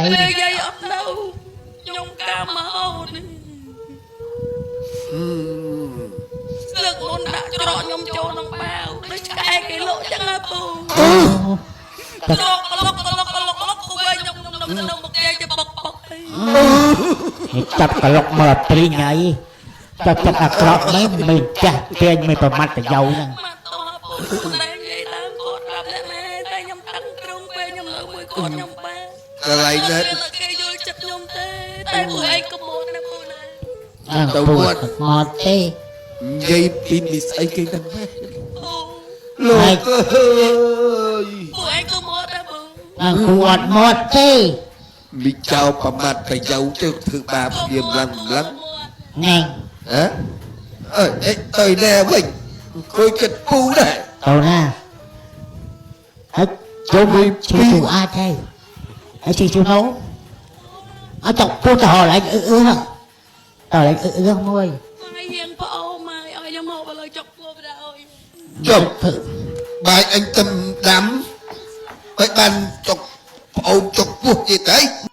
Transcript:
ពេលយាយអត់នៅខ្ញុំកាមហូតលើកមុនដាក់ច្រកខ្ញុំចូលក្នុងបាវដូចឆ្កែគេលក់ចឹងណាពូច្រកក្លុកគួយខ្ញុំនៅមកគេទៅបុកចាប់ក្លុកមកព្រីងហើយចាប់ចិត្តអាក្រក់មិនចាស់ទាញមិនប្រមាត់ប្រយោហ្នឹងតែនិយាយឡើងគាត់ប្រាប់អ្នកណាតែខ្ញុំតាំងក្រុងពេលខ្ញុំនៅមួយគាត់ខ្ញុំបាកន្លែងនេះគេយល់ចិត្តខ្ញុំទេតែពួកឯងកុំមកណាពូណាទៅគាត់មកទេនិយាយពីនិស័យគេហ្នឹងលោកអើយពួកឯងកុំមកណាពូអត់មកទេមីចៅប្រមាត់ប្រយោទៅធ្វើបាបព្រាមឡើងណែហ៎អើយទៅណែវិញគួយគិតពូដែរទៅណាហើយចូលមកជួយអាចទេហើយជួយនោះអត់ចង់ពូទៅហៅឡើងអឺហ្នឹងតើឡើងមួយថ្ងៃហៀងប្អូនមកឲ្យខ្ញុំមកបើចុកពោះបដអើយចុកបាយអញទឹមដាំហើយបានចុកប្អូនចុកពោះទៀតទៅ